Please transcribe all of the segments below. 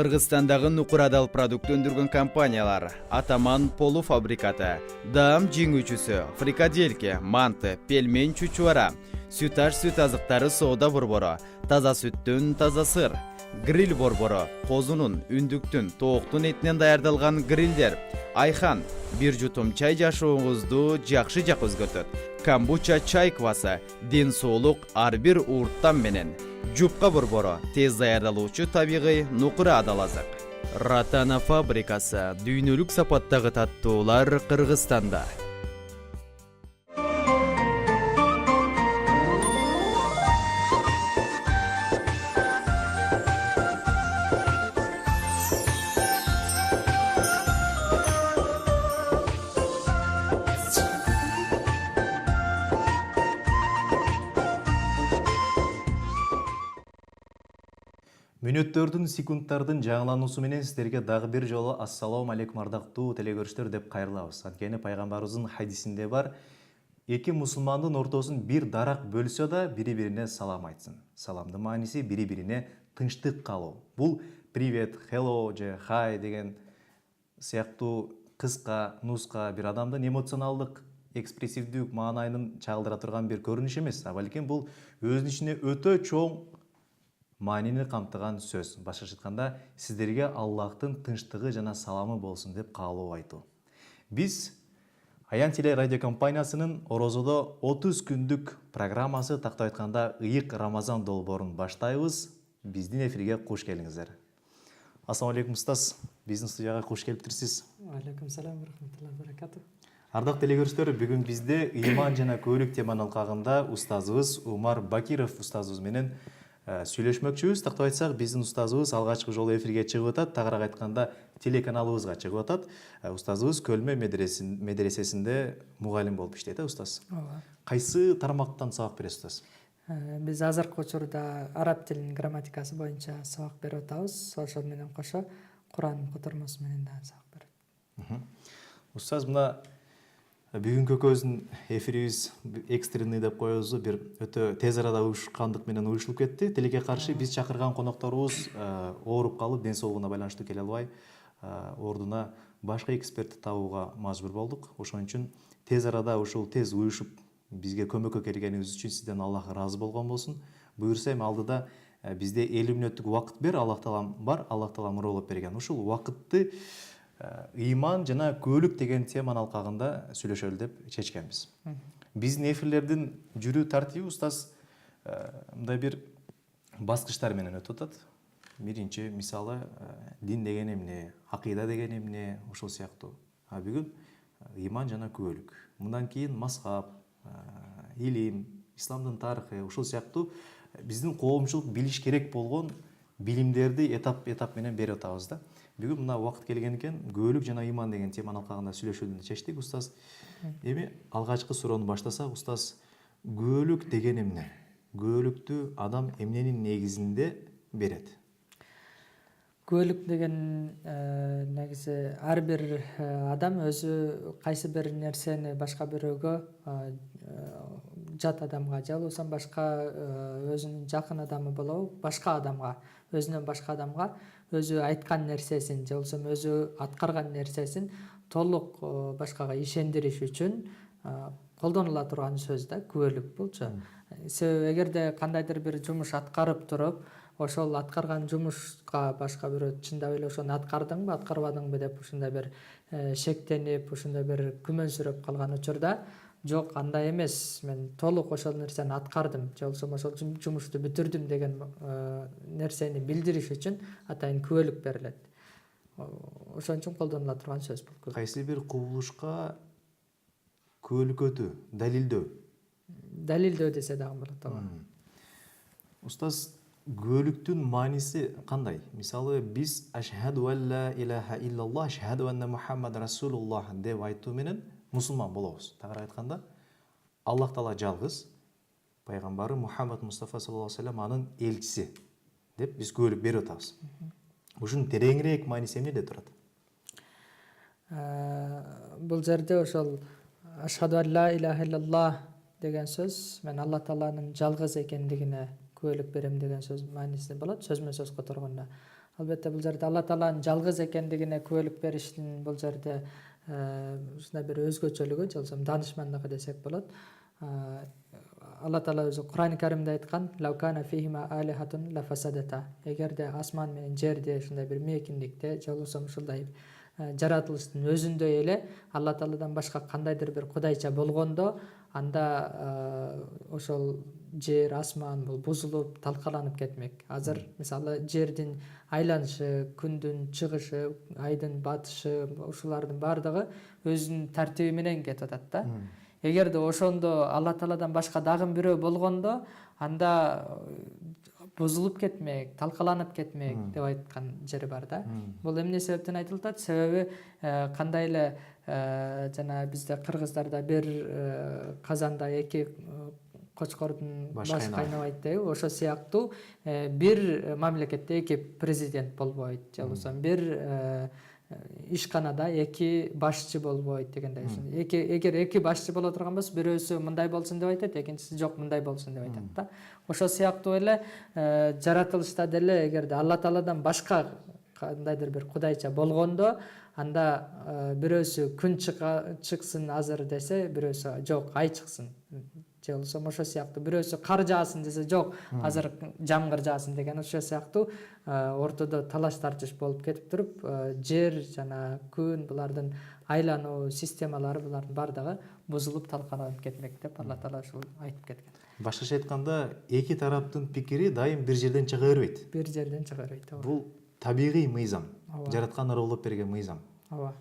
Кыргызстандагы нукурадал продукт өндүргөн компаниялар: Атаман полуфабрикаты, Даам жеңүүчүсү, Фрикадельке, Манты, Пельмень чучуара, Сүташ сүт азыктары соода борбору, таза сүттүн таза сыр, гриль борбору, козунун, үндүктүн, тооктун этинен даярдалган грилдер, Айхан, бир жутум чай жашооңузду жакшы жак өзгөртөт. Камбуча чай квасы, ден соолук ар бир уурттан менен. Жупка борбору, тез даярдалуучу табигый нукура адал азык. Ратана фабрикасы, дүйнөлүк сапаттагы таттуулар Кыргызстанда. Мүнөттөрдүн, секундтардын жаңылануусу менен сиздерге дагы бир жолу ассалому алейкум ардактуу телекөрүүчүлөр деп кайрылабыз. Анткени пайгамбарыбыздын хадисинде бар: эки мусулмандын ортосун бир дарак бөлсө да бири-бирине салам айтсын. Саламдын мааниси бири-бирине тынчтык каалоо. Бул привет, hello же hi деген сыяктуу кыска, нуска бир адамдын эмоционалдык, экспрессивдүү маанайын чагылдыра турган бир көрүнүш эмес, а балким бул өзүнүн ичине өтө чоң маанини камтыган сөз. Башкача айтканда, сиздерге Аллахтын тынчтыгы жана саламы болсун деп каалоо айтуу. Биз Аян теле радио компаниясынын Орозодо 30 күндүк программасы, тактап айтканда ыйык Рамазан долбоорун баштайбыз. Биздин эфирге куш келиңиздер. Ассалому алейкум устаз. Биздин студияга куш келиптирсиз. Алейкум салам, рахматуллахи баракату. Ардактуу телекөрүүчүлөр, бүгүн бизде ыйман жана көөлүк теманын алкагында устазыбыз Умар Бакиров устазыбыз менен сүйлөшмөкчүбүз. Тактап айтсак, биздин устазыбыз алгачкы жолу эфирге чыгып атат, тагыраак айтканда телеканалыбызга чыгып атат. Устазыбыз Көлмө медресесинде мугалим болуп иштейт, устаз. Ооба. Кайсы тармактан сабак бересиз, устаз? Биз азыркы учурда араб тилинин грамматикасы боюнча сабак берип атабыз. Ошол менен кошо Куран котормосу менен да сабак берет. Устаз, мына бүгүнкү экөөбүздүн эфирибиз экстренный деп коебузбу, бир өтө тез арада уюшкандык менен уюшулуп кетти. Тилекке каршы биз чакырган конокторубуз ооруп калып, ден соолугуна байланыштуу келе албай, ордуна башка экспертти табууга мажбур болдук. Ошон үчүн тез арада ушул тез уюшуп бизге көмөккө келгениңиз үчүн сизден Аллах ыраазы болгон болсун. Буюрса эми алдыда бизде 50 мүнөттүк убакыт Аллах таалам бар, Аллах таалам ыроолоп берген. Ушул убакытты ыйман жана көөлүк деген теманын алкагында сүйлөшөлү деп чечкенбиз. Биздин эфирлердин жүрүү тартиби, устаз, мындай бир баскычтар менен өтүп атат. Биринчи, мисалы, дин деген эмне, акыйда деген эмне, ошол сыяктуу. А бүгүн ыйман жана көөлүк. Мындан кийин мазхаб, илим, исламдын тарыхы, ушул сыяктуу биздин коомчулук билиш керек болгон билимдерди этап менен берип атабыз да. Бүгүн мына убакыт келген экен, көөлүк жана ыйман деген теманын алкагында сүйлөшүүнү чечтик, устаз. Эми алгачкы суроону баштасак, устаз, көөлүк деген эмне? Көөлүктү адам эмненин негизинде берет? Көөлүк деген негизи ар бир адам өзү кайсы бир нерсени башка бирөөгө, жат адамга же болбосо башка өзүнүн жакын адамы болобу, башка адамга, өзүнөн башка адамга өзү айткан нерсесин же болбосо өзү аткарган нерсесин толук башкага ишендириш үчүн колдонула турган сөз да, көөлүк болчу. Себеби эгерде кандайдыр бир жумуш аткарып туруп, ошол аткарган жумушка башка бирөө чындап эле ошону аткардыңбы, аткарбадыңбы деп ушундай бир шектенип, ушундай бир күмөнсүрөп калган учурда, жок, андай эмес, мен толук ошол нерсени аткардым же болбосо ошол жумушту бүтүрдүм деген нерсени билдириш үчүн атайын көөлүк берилет. Ошон үчүн колдонула турган сөз бул. Кайсы бир кубулушка көөлүкөтүү, далилдөө. Далилдөө десе дагы болот, ооба. Устаз, көөлүктүн мааниси кандай? Мисалы, биз ашхаду алла илаха иллаллах, ашхаду анна Мухаммад расулуллах деп айтуу менен мусулман болобуз. Тагыраак айтканда, Аллах таала жалгыз, пайгамбары Мухаммад Мустафа саллаллаху алейхи ва саллям анын элчиси деп биз көөлүк берип атабыз. Ушунун тереңирээк мааниси эмнеде турат? Бул жерде ошол ашхаду алла илаха иллаллах деген сөз, мен Алла тааланын жалгыз экендигине күбөлүк берем деген сөз мааниси болот, сөзмө сөз которгондо. албетте бул жерде Алла Тааланын жалгыз экендигине күбөлүк бериштин бул жерде ушундай бир өзгөчөлүгү же болбосо даанышмандыгы десек болот. Алла Таала өзү Кур'ан-ы Каримде айткан: "Лаукана фихима алихатун ла фасадата". Эгерде асман менен жерде ушундай бир мейкиндикте же болбосо ушундай жаратылыштын өзүндө эле Алла Тааладан башка кандайдыр бир кудайча болгондо, анда ошол жер, асман бул бузулуп, талкаланып кетмек. Азыр мисалы жердин айланышы, күндүн чыгышы, айдын батышы, ушулардын баардыгы өзүнүн тартиби менен кетип атат да. Эгерде ошондо Алла Тааладан башка дагы бирөө болгондо, анда бузулуп кетмек, талкаланып кетмек деп айткан жери бар да. Бул эмне себептен айтылып атат? Себеби кандай эле жана бизде кыргыздарда бир казанда эки кочкордун башы кайнабайт дейби. Ошо сыяктуу бир мамлекетте эки президент болбойт, же болбосо бир ишканада эки башчы болбойт дегендей. Эгер эки башчы боло турган болсо, бирөөсү мындай болсун деп айтат, экинчиси жок мындай болсун деп айтат да. Ошо сыяктуу эле жаратылышта деле эгерде Алла Тааладан башка кандайдыр бир кудайча болгондо, анда бирөөсү күн чыксын азыр десе, бирөөсү жок ай чыксын. Же болбосо ошо сыяктуу бирөөсү кар жаасын десе, жок азыр жамгыр жаасын деген ошо сыяктуу ортодо талаш тартыш болуп кетип туруп, жер жана күн булардын айлануу системалары булардын баардыгы бузулуп талкаланып кетмек деп Алла Таала ушул айтып кеткен. Башкача айтканда, эки тараптын пикири дайым бир жерден чыга бербейт. Бир жерден чыга бербейт. Бул табигый мыйзам, жараткан аралап берген мыйзам. Ооба.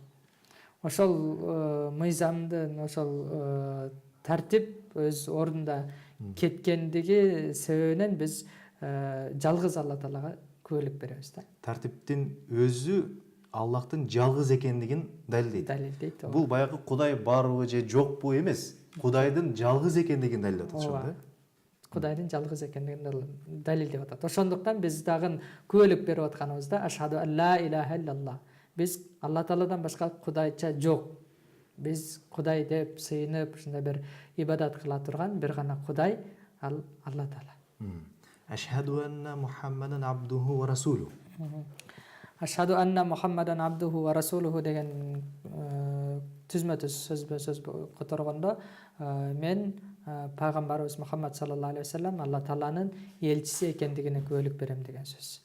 Ошол мыйзамдын ошол тартип өз ордунда кеткендиги себебинен биз жалгыз Алла Таалага күбөлүк беребиз да. Тартиптин өзү Аллахтын жалгыз экендигин далилдейт. Бул баягы Кудай барбы же жокпу эмес, Кудайдын жалгыз экендигин далилдеп атат ошол да. Кудайдын жалгыз экендигин далилдеп атат. Ошондуктан биз дагы күбөлүк берип атканыбызда ашхаду алла илаха иллаллах. Биз Алла Тааладан башка кудайча жок. Биз Кудай деп сыйынып, ушундай бир ибадат кыла турган бир гана Кудай ал Алла Таала. Ашхаду анна Мухаммадан абдуху ва расулуху. Ашхаду анна Мухаммадан абдуху ва расулуху деген түзмө-түз сөзбө-сөз которгондо, мен пайгамбарыбыз Мухаммад саллаллаху алейхи вассалам Алла Тааланын элчиси экендигине күбөлүк берем деген сөз.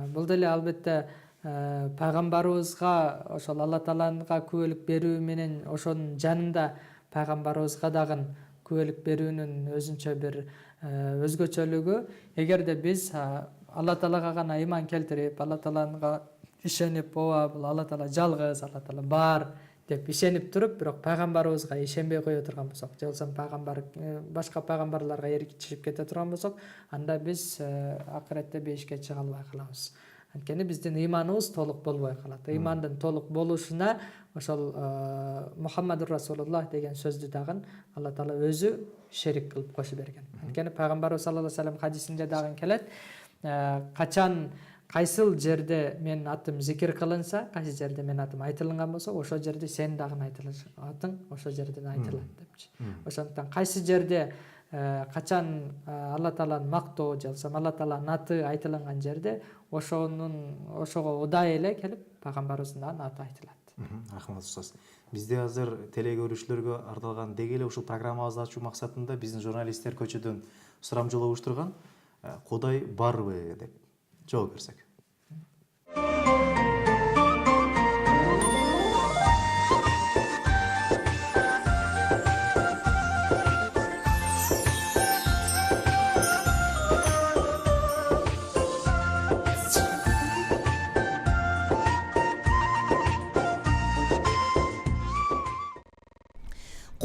Бул деле албетте пайгамбарыбызга ошол Алла Тааланга күбөлүк берүү менен ошонун жанында пайгамбарыбызга дагы күбөлүк берүүнүн өзүнчө бир өзгөчөлүгү. Эгерде биз Алла Таалага гана ыйман келтирип, Алла Таалага ишенип, ооба бул Алла Таала жалгыз, Алла Таала бар деп ишенип туруп, бирок пайгамбарыбызга ишенбей кое турган болсок, же болбосо пайгамбар башка пайгамбарларга эркичип кете турган болсок, анда биз акыретте бейишке чыга албай калабыз. Анткени биздин ыйманыбыз толук болбой калат. Ыймандын толук болушуна ошол Мухаммадур Расулуллах деген сөздү дагы Алла Таала өзү шерик кылып кошо берген. Анткени пайгамбарыбыз саллаллаху алейхи вассалам хадисинде дагы келет: качан кайсыл жерде менин атым зикир кылынса, кайсы жерде менин атым айтылган болсо, ошол жерде сен дагы айтылыш атың ошол жерден айтылат депчи. Ошондуктан кайсы жерде качан Алла Тааланын мактоо же болбосо Алла Тааланын аты айтылган жерде ошого удай эле келип пайгамбарыбыздын аты айтылат. Рахмат устаз. Бизде азыр теле көрүүчүлөргө арналган деги эле ушул программабызды ачуу максатында биздин журналисттер көчөдөн сурамжылоо уюштурган. Кудай барбы деп жооп берсек.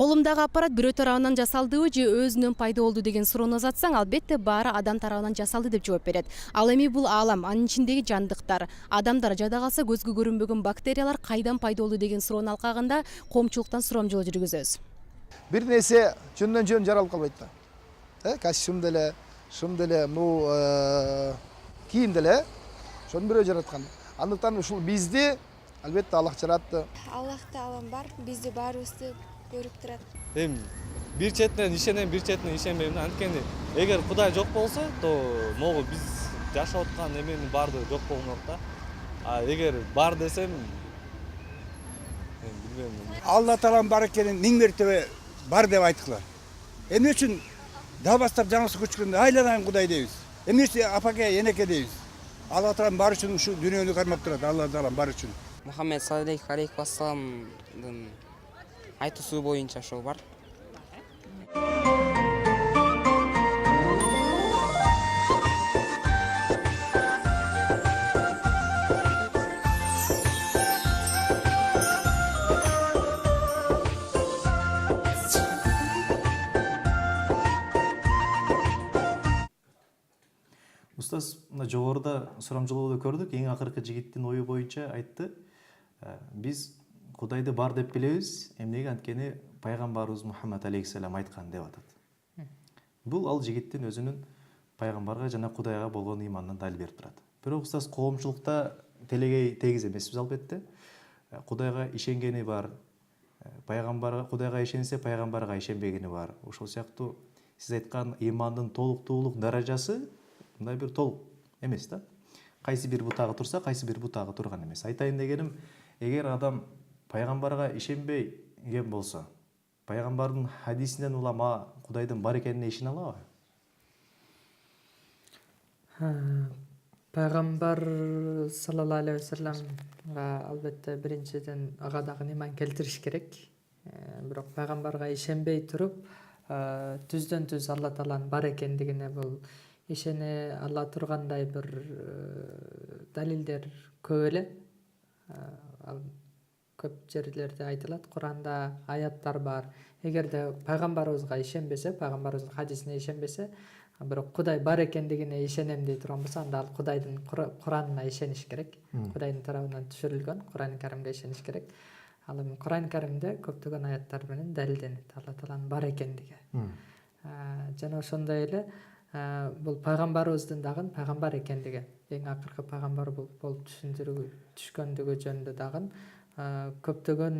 Колумдагы аппарат бирөө тарабынан жасалдыбы же өзүнөн пайда болду деген суроону узатсаң, албетте баары адам тарабынан жасалды деп жооп берет. Ал эми бул аалам, анын ичиндеги жандыктар, адамдар, жада калса көзгө көрүнбөгөн бактериялар кайдан пайда болду деген суроону алкагында коомчулуктан сурамжылоо жүргүзөбүз. Бир нерсе жөндөн-жөн жаралып калбайт да. Костюм деле, шым деле, кийим деле ошону бирөө жараткан. Андыктан ушул бизди албетте Аллах жаратты. Аллах таалам бар, бизди баарыбызды көрүп турат. Эми бир четинен ишенем, бир четинен ишенбейм. Анткени эгер Кудай жок болсо, то могу биз жашап аткан эменин баардыгы жок болгондор да. А эгер бар десем, мен билбейм. Алла Тааланын бар экенин 1000 мертебе бар деп айткыла. Эмне үчүн дал баштап жаңысы көчкөндө айланайын Кудай дейбиз. Эмне үчүн апаке, энеке дейбиз. Алла Таалан бар үчүн ушу дүйнөнү кармап турат. Алла Таалан бар үчүн. Мухаммед саллаллаху алейхи вассаламдын айтуусу боюнча ошол бар. Устаз мына жогоруда сурамжылоодо көрдүк, эң акыркы жигиттин ою боюнча айтты. Биз Кудайды бар деп билебиз, эмнеге анткени пайгамбарыбыз Мухаммад алейхиссалам айткан деп атат. Бул ал жигиттин өзүнүн пайгамбарга жана Кудайга болгон ыйманынан далил берип турат. Бирок устаз коомчулукта телегей тегиз эмеспиз албетте. Кудайга ишенгени бар, пайгамбарга Кудайга ишенсе, пайгамбарга ишенбегени бар. Ошол сыяктуу сиз айткан ыймандын толуктуулук даражасы мындай бир толук эмес да. Кайсы бир бутагы турса, кайсы бир бутагы турган эмес. Айтайын дегеним, эгер адам пайгамбарга ишенбеген болсо, пайгамбардын хадисинен улама Кудайдын бар экенине ишене алабы? Пайгамбар саллаллаху алейхи вассаламга албетте биринчиден ага дагы ыйман келтириш керек. Бирок пайгамбарга ишенбей туруп, түздөн түз Алла Тааланын бар экендигине бул ишене ала тургандай бир далилдер көп эле. Көп жерлерде айтылат, Куранда аяттар бар. Эгерде пайгамбарыбызга ишенбесе, пайгамбарыбыздын хадисине ишенбесе, бирок Кудай бар экендигине ишенем дей турган болсо, анда ал Кудайдын Куранына ишениш керек. Кудайдын тарабынан түшүрүлгөн Куран-ы Каримге ишениш керек. Ал эми Куран-ы Каримде көптөгөн аяттар менен далилденет Алла Тааланын бар экендиги. Жана ошондой эле бул пайгамбарыбыздын дагы пайгамбар экендиги, эң акыркы пайгамбар болуп түшкөндүгү жөнүндө дагы көптөгөн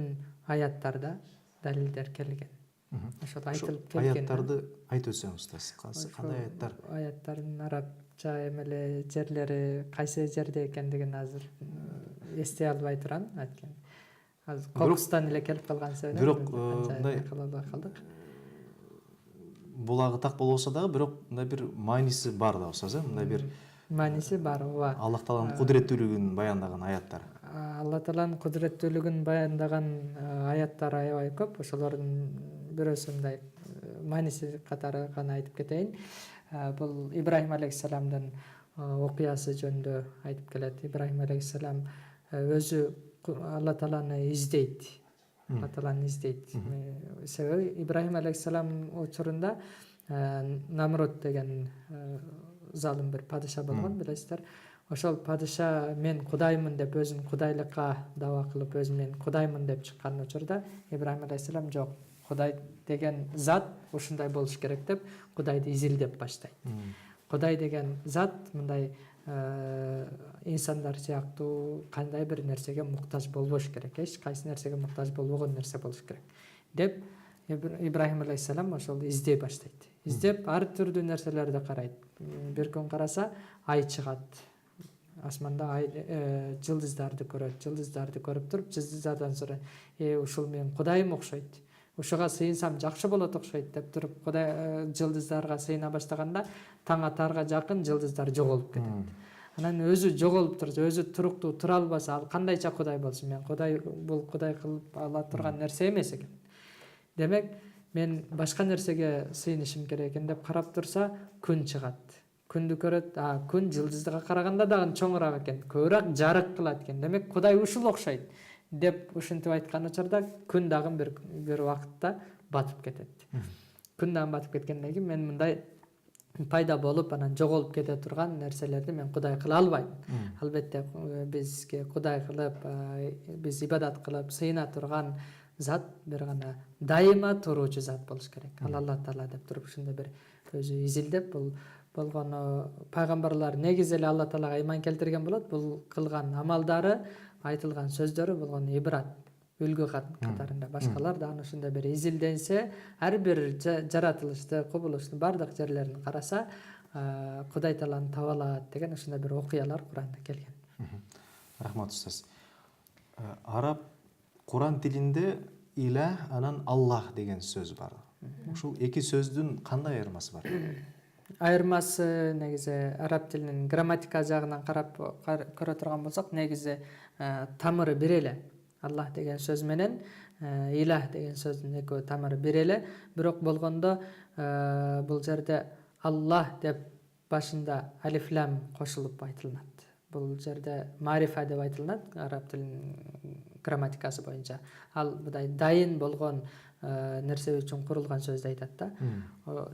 аяттарда далилдер келген. Ошол айтылып келген. Аяттарды айтып өтсөң устаз, кандай аяттар? Аяттардын арабча эмеле жерлери кайсы жерде экендигин азыр эстей албай турам, анткени азыр кокустан эле келип калган себептен. Бирок мындай калдык. Булагы так болбосо дагы, бирок мындай бир мааниси бар да устаз, мындай бир мааниси бар, ооба. Аллах Тааланын кудуреттүүлүгүн баяндаган аяттар. Алла Тааланын кудуреттүүлүгүн баяндаган аяттар аябай көп. Ошолордун бирөөсү мындай мааниси катары гана айтып кетейин. Бул Ибрахим алейхиссаламдын окуясы жөнүндө айтып келет. Ибрахим алейхиссалам өзү Алла Тааланы издейт. Алла Тааланы издейт. Себеби Ибрахим алейхиссалам учурунда Намрод деген залым бир падыша болгон, билесиздер. Ошол падыша мен Кудаймын деп өзүн Кудайлыкка даба кылып, өзүн мен Кудаймын деп чыккан учурда Ибрахим алейхиссалам жок, Кудай деген зат ушундай болуш керек деп Кудайды изилдеп баштайт. Кудай деген зат мындай инсандар сыяктуу кандай бир нерсеге муктаж болбош керек, эч кайсы нерсеге муктаж болбогон нерсе болуш керек деп Ибрахим алейхиссалам ошол издей баштайт. Издеп ар түрдүү нерселерди карайт. Бир күн караса ай чыгат. Асманда жылдыздарды көрөт. Жылдыздарды көрүп туруп, жылдыздардан сурайт: ушул мен Кудайым окшойт. Ушуга сыйынсам жакшы болот окшойт деп туруп, Кудай жылдыздарга сыйына баштаганда таң атарга жакын жылдыздар жоголуп кетет. Анан өзү жоголуп турса, өзү туруктуу тура албаса, ал кандайча Кудай болсун? Мен Кудай бул Кудай кылып ала турган нерсе эмес экен. Демек, мен башка нерсеге сыйынышым керек экен деп карап турса, күн чыгат. Күндү көрөт, күн жылдыздыга караганда дагы чоңураак экен, көбүрөөк жарык кылат экен. Демек, Кудай ушул окшойт деп ушинтип айткан учурда күн дагы бир убакытта батып кетет. Күн дагы батып кеткенден кийин мен мындай пайда болуп анан жоголуп кете турган нерселерди мен Кудай кыла албайм. Албетте бизге Кудай кылып, биз ибадат кылып сыйына турган зат бир гана дайыма туруучу зат болуш керек. Алла Таала деп туруп ушундай бир өзү изилдеп бул болгону пайгамбарлар негизи эле Алла Таалага ыйман келтирген болот. Бул кылган амалдары, айтылган сөздөрү болгону ибрат, үлгү катарында. Башкалар да аны ушундай бир изилденсе, ар бир жаратылышты, кубулуштун бардык жерлерин караса, Кудай тааланы таба алат деген ушундай бир окуялар Куранда келген. Рахмат устаз. Араб Куран тилинде илах анан Аллах деген сөз бар. Ушул эки сөздүн кандай айырмасы бар? Айырмасы негизи араб тилинин грамматика жагынан карап көрө турган болсок, негизи тамыры бир эле. Аллах деген сөз менен илах деген сөздүн экөө тамыры бир эле, бирок болгондо бул жерде Аллах деп башында алиф лам кошулуп айтылат. Бул жерде марифа деп айтылат араб тилинин грамматикасы боюнча. Ал мындай дайын болгон нерсе үчүн курулган сөздү айтат да.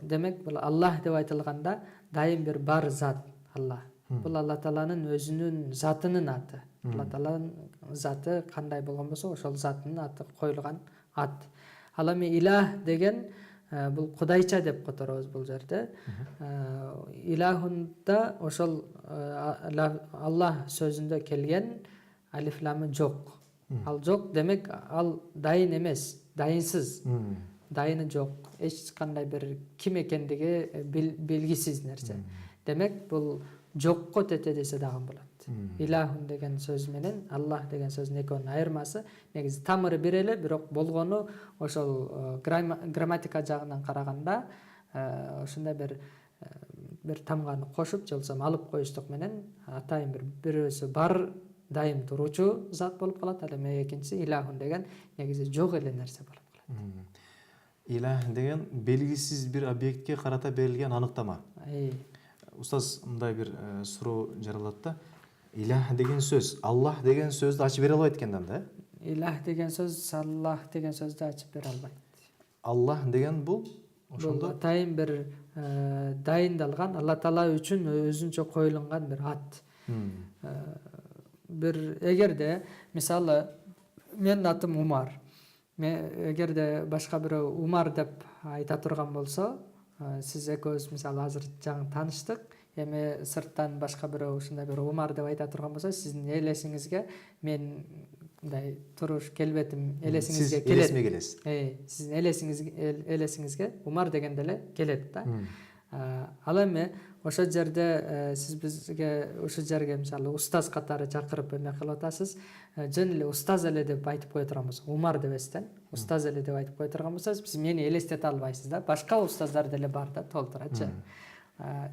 Демек бул Аллах деп айтылганда дайым бир бар зат Аллах. Бул Алла Тааланын өзүнүн затынын аты. Алла Тааланын заты кандай болгон болсо, ошол затынын аты коюлган ат. Ал эми илах деген бул кудайча деп которобуз бул жерде. Илахунда ошол Аллах сөзүндө келген алиф ламы жок. Ал жок демек ал дайын эмес, дайынсыз. Дайыны жок. Эч кандай бир ким экендиги белгисиз нерсе. Демек бул жокко тете десе дагы болот. Илахун деген сөз менен Аллах деген сөздүн экөөнүн айырмасы негизи тамыры бир эле, бирок болгону ошол грамматика жагынан караганда ошондой бир тамганы кошуп, же болбосо алып коюштук менен атайын бирөөсү бар дайым туруучу зат болуп калат, ал эми экинчиси илахун деген негизи жок эле нерсе болуп калат. Илах деген белгисиз бир объектке карата берилген аныктама. Устаз, мындай бир суроо жаралат да. Илах деген сөз, Аллах деген сөздү ачып бере албайт экен да? Илах деген сөз, Аллах деген сөздү ачып бере албайт. Аллах деген бул ошондо атайын бир дайындалган, Алла Таала үчүн өзүнчө коюлган бир ат. Бир эгерде мисалы менин атым Умар. Эгерде башка бирөө Умар деп айта турган болсо, сиз экөөбүз мисалы азыр жаңы тааныштык, эми сырттан башка бирөө ушундай бир Умар деп айта турган болсо, сиздин элесиңизге мен мындай туруш келбетим элесиңизге келет. Сиз элесиме келесиз. Сиздин элесиңизге Умар дегенде эле келет да. Ал эми ошол жерде сиз бизге ушул жерге мисалы устаз катары чакырып эме кылып атасыз, жөн эле устаз эле деп айтып кое турган болсо, Умар дебестен устаз эле деп айтып кое турган болсо, сиз мени элестете албайсыз да. Башка устаздар деле бар да, толтурачы.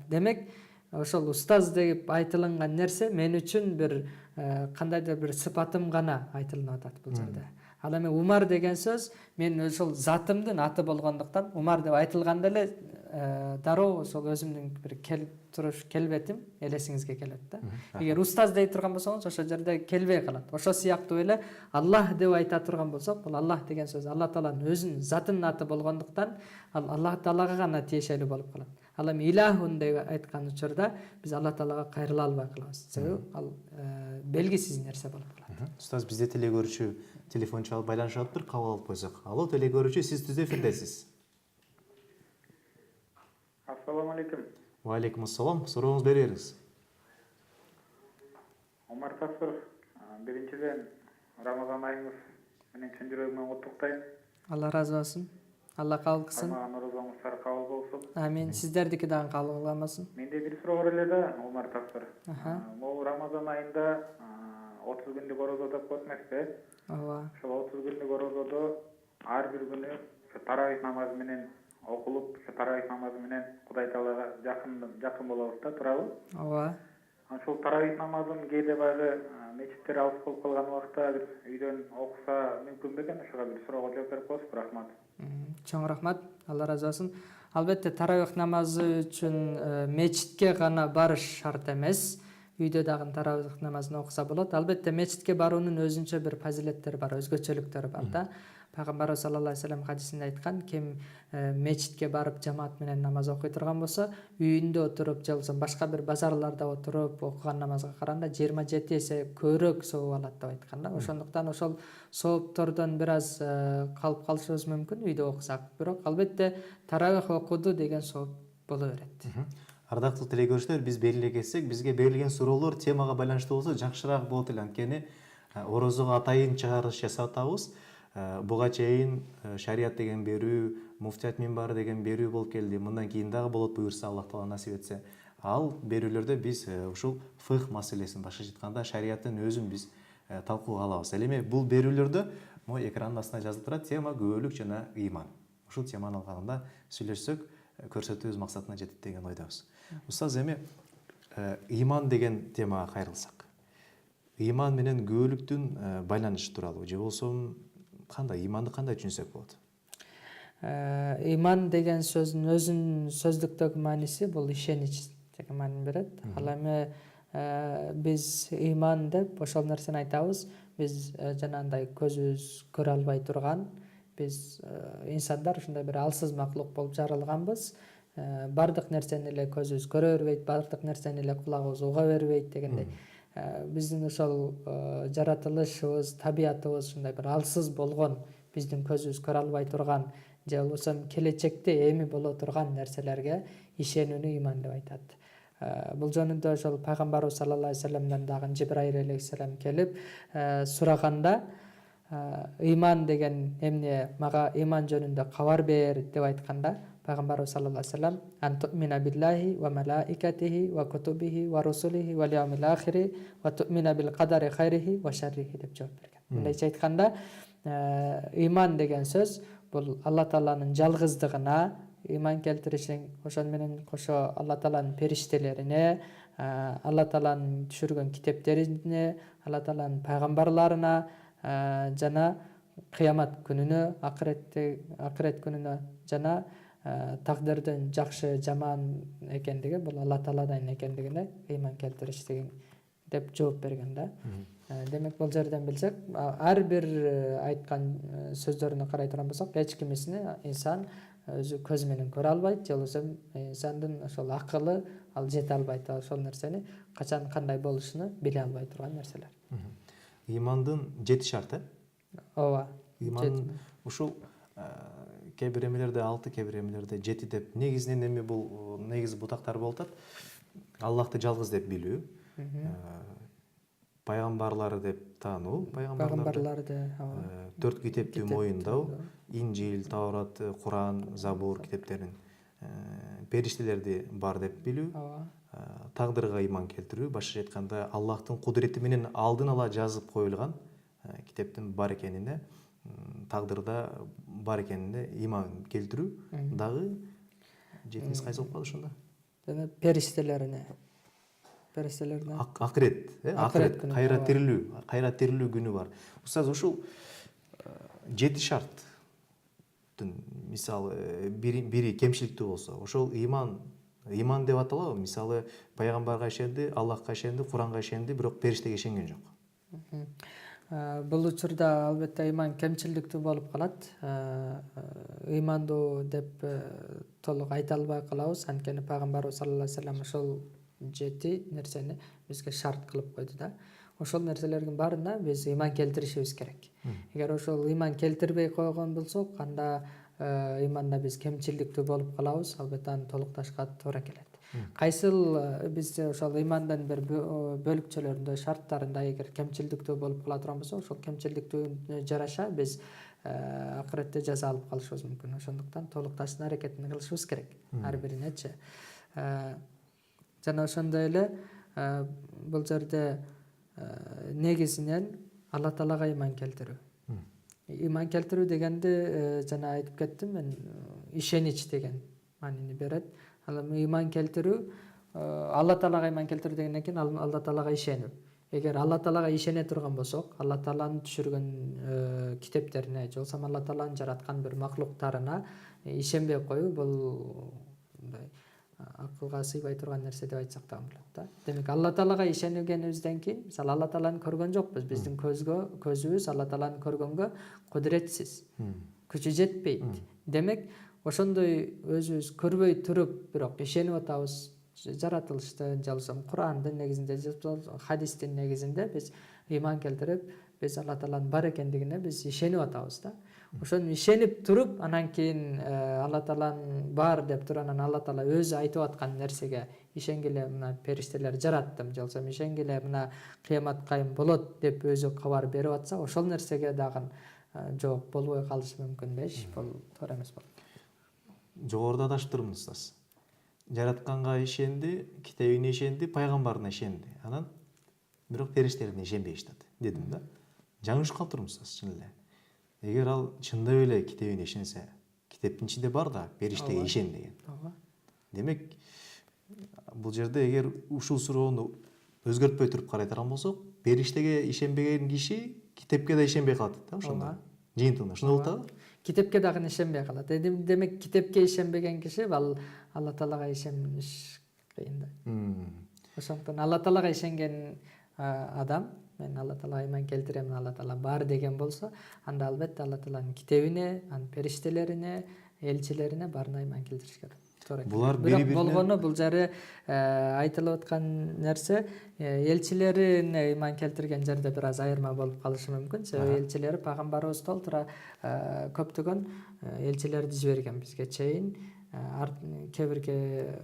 Демек ошол устаз деп айтылган нерсе мен үчүн бир кандайдыр бир сыпатым гана айтылып атат бул жерде. Ал эми Умар деген сөз мен ошол затымдын аты болгондуктан Умар деп айтылганда эле дароо ошол өзүмдүн бир туруш келбетим элесиңизге келет да. Эгер устаз дей турган болсоңуз, ошол жерде келбей калат. Ошол сыяктуу эле Аллах деп айта турган болсок, бул Аллах деген сөз Алла Тааланын өзүнүн затынын аты болгондуктан ал Алла Таалага гана тиешелүү болуп калат. Ал эми илахун деп айткан учурда биз Алла Таалага кайрыла албай калабыз. Себеби ал белгисиз нерсе болуп калат. Устаз, бизде телегөрүүчү телефон чалып байланышып атыптыр, кабыл алып койсок. Алло, телегөрүүчү, сиз түздө эфирдесиз. Ассаламу алейкум. Ва алейкум ассалам. Сурооңузду бериңиз. Омар Тасыров, биринчиден Рамазан айыңыз менен чын жүрөгүмөн куттуктайм. Алла разы болсун. Алла кабыл кылсын. Оорузуңуздар кабыл болсун. Амин. Сиздердики дагы кабыл кылмасын. Менде бир суроо бар эле да, Омар Тасыров. Могу Рамазан айында 30 күндүк орозо деп коет эмеспи? Ооба. Ошол 30 күндүк орозодо ар бир күнү таравих намазы менен окулуп, таравих намазы менен Кудай Таалага жакын болобуз да, туурабы? Ооба. Ошол таравих намазын кээде баягы мечиттер алыс болуп калган убакта бир үйдөн окуса мүмкүн бекен? Ошого бир суроого жооп берип коесузбу? Рахмат. Чоң рахмат. Алла разы болсун. Албетте таравих намазы үчүн мечитке гана барыш шарт эмес. Үйдө дагы таравих намазын окуса болот. Албетте мечитке баруунун өзүнчө бир фазилеттери бар, өзгөчөлүктөрү бар да. Пайгамбарыбыз саллаллаху алейхи вассалам хадисинде айткан, ким мечитке барып жамаат менен намаз окуй турган болсо, үйүндө отуруп, же болбосо башка бир базарларда отуруп окуган намазга караганда 27 эсе көбүрөөк сооп алат деп айткан да. Ошондуктан ошол сооптордон бир аз калып калышыбыз мүмкүн үйдө окусак. Бирок албетте таравих окуду деген сооп боло берет. Ардактуу телегөрүүчүлөр, биз белгилей кетсек, бизге берилген суроолор темага байланыштуу болсо жакшыраак болот эле. Анткени орозого атайын чыгарыш жасап атабыз. буга чейин шарият деген берүү, муфтият минбары деген берүү болуп келди. Мындан кийин дагы болот буюрса, Аллах таала насип этсе. Ал берүүлөрдө биз ушул фых маселесин, башка айтканда шарияттын өзүн биз талкууга алабыз. Ал эми бул берүүлөрдө могу экрандын астына жазылып турат: тема күбөлүк жана ыйман. Ушул теманы алганда сүйлөшсөк, көрсөтүүбүз максатына жетет деген ойдобуз. Устаз, эми ыйман деген темага кайрылсак. Ыйман менен күбөлүктүн байланышы тууралуу же болбосо кандай, ыйманды кандай түшүнсөк болот? Ыйман деген сөздүн өзүнүн сөздүктөгү мааниси бул ишенич деген маанини берет. Ал эми биз ыйман деп ошол нерсени айтабыз. Биз жанагындай көзүбүз көрө албай турган, биз инсандар ушундай бир алсыз маклук болуп жаралганбыз. Бардык нерсени эле көзүбүз көрө бербейт, бардык нерсени эле кулагыбыз уга бербейт дегендей. Биздин ошол жаратылышыбыз, табиятыбыз ушундай бир алсыз болгон, биздин көзүбүз көрө албай турган же болбосо келечекте эми боло турган нерселерге ишенүүнү ыйман деп айтат. Бул жөнүндө ошол пайгамбарыбыз саллаллаху алейхи вассаламдан дагы Жибраил алейхиссалам келип сураганда, ыйман деген эмне, мага ыйман жөнүндө кабар бер деп айтканда, пайгамбарыбыз саллаллаху алейхи вассалам: антумина биллахи ва малаикатихи ва кутубихи ва русулихи ва яумил ахири ва ту'мина бил кадари хайрихи ва шаррихи деп жооп берген. Мындайча айтканда, ыйман деген сөз бул Алла тааланын жалгыздыгына ыйман келтиришиң, ошон менен кошо Алла тааланын периштелерине, Алла тааланын түшүргөн китептерине, Алла тааланын пайгамбарларына жана кыямат күнүнө, акырет күнүнө жана тагдырдын жакшы жаман экендиги, бул Алла Тааладан экендигине ыйман келтириш деп жооп берген да. Демек бул жерден билсек, ар бир айткан сөздөрүнө карай турган болсок, эч кимисини инсан өзү көз менен көрө албайт, же болбосо инсандын ошол акылы ал жете албайт, ошол нерсени качан кандай болушуну биле албай турган нерселер. Ыймандын 7 шарты. Ооба. Ыйман ушул кээ бир эмелерде 6, кээ бир эмелерде 7 деп, негизинен эми бул негизи бутактар болуп атат. Аллахты жалгыз деп билүү, пайгамбарлары деп таануу, Пайгамбарларды, 4 китепти моюндоо, Инжил, Таурат, Куран, Забур китептерин, периштелерди бар деп билүү, тагдырга ыйман келтирүү, башкача айтканда Аллахтын кудурети менен алдын ала жазып коюлган китептин бар экенине, тагдырда бар экенине ыйман келтирүү дагы 7-инчи кайсы болуп калды ошондо? Жана периштелерине. Акырет, кайра тирилүү күнү бар. Устаз, ушул 7 шарттын мисалы бири кемчиликтүү болсо, ошол ыйман деп аталабы? Мисалы пайгамбарга ишенди, Аллахка ишенди, Куранга ишенди, бирок периштеге ишенген жок. Бул учурда албетте ыйман кемчиликтүү болуп калат. Ыймандуу деп толук айта албай калабыз, анткени пайгамбарыбыз саллаллаху алейхи вассалам ошол 7 нерсени бизге шарт кылып койду да. Ошол нерселердин баарына биз ыйман келтиришибиз керек. Эгер ошол ыйман келтирбей койгон болсок, анда ыйманда биз кемчиликтүү болуп калабыз, албетте аны толукташка туура келет. Кайсыл бизде ошол ыймандын бир бөлүкчөлөрүндө, шарттарында эгер кемчиликтүү болуп кала турган болсо, ошол кемчиликтүүгө жараша биз акыретте жаза алып калышыбыз мүмкүн. Ошондуктан толукташтын аракетин кылышыбыз керек ар биринечи. Жана ошондой эле бул жерде негизинен Алла Таалага ыйман келтирүү. Ыйман келтирүү дегенди жана айтып кеттим мен, ишенич деген маанини берет. Ал эми ыйман келтирүү, Алла Таалага ыйман келтирүү дегенден кийин Алла Таалага ишенүү. Эгер Алла Таалага ишене турган болсок, Алла Тааланын түшүргөн китептерине, же болбосо Алла Тааланын жараткан бир маклуктарына ишенбей коюу, бул мындай акылга сыйбай турган нерсе деп айтсак да болот да. Демек Алла Таалага ишенгенибизден кийин, мисалы Алла Тааланы көргөн жокпуз, биздин көзүбүз Алла Тааланы көргөнгө кудуретсиз, күчү жетпейт. Демек ошондой өзүбүз көрбөй туруп, бирок ишенип атабыз, жаратылыштын, же болбосо Курандын негизинде, же болбосо хадистин негизинде биз ыйман келтирип, биз Алла Тааланын бар экендигине биз ишенип атабыз да. Ошону ишенип туруп, анан кийин Алла Тааланын бар деп туруп, анан Алла Таала өзү айтып аткан нерсеге ишенгиле мына периштелер жараттым, же болбосо ишенгиле мына кыямат кайым болот деп өзү кабар берип атса, ошол нерсеге дагы жок болбой калышы мүмкүн да бул туура эмес болот. Жогоруда адашып турмун устаз. Жаратканга ишенди, китебине ишенди, пайгамбарына ишенди. Анан бирок периштелерине ишенбей иштеди дедим да. Жаңылышып калыптырмын устаз чын эле. Эгер ал чындап эле китебине ишенсе, китептин ичинде бар да периштеге ишен деген. Демек, бул жерде эгер ушул суроону өзгөртпөй туруп карай турган болсок, периштеге ишенбеген киши китепке да ишенбей калат да ошондо. Жыйынтыгында ошондой болот да. Китепке дагы ишенбей калат. Демек китепке ишенбеген киши ал Алла Таалага ишениш кыйын да. Ошондуктан Алла Таалага ишенген адам, мен Алла Таалага ыйман келтиремин, Алла Таала бар деген болсо, анда албетте Алла Тааланын китебине, анын периштелерине, элчилерине баарына ыйман келтириш керек. Булар бирок болгону бул жери айтылып аткан нерсе элчилерине ыйман келтирген жерде бир аз айырма болуп калышы мүмкүн. Себеби элчилери пайгамбарыбыз толтура көптөгөн элчилерди жиберген бизге чейин. Кээ бирге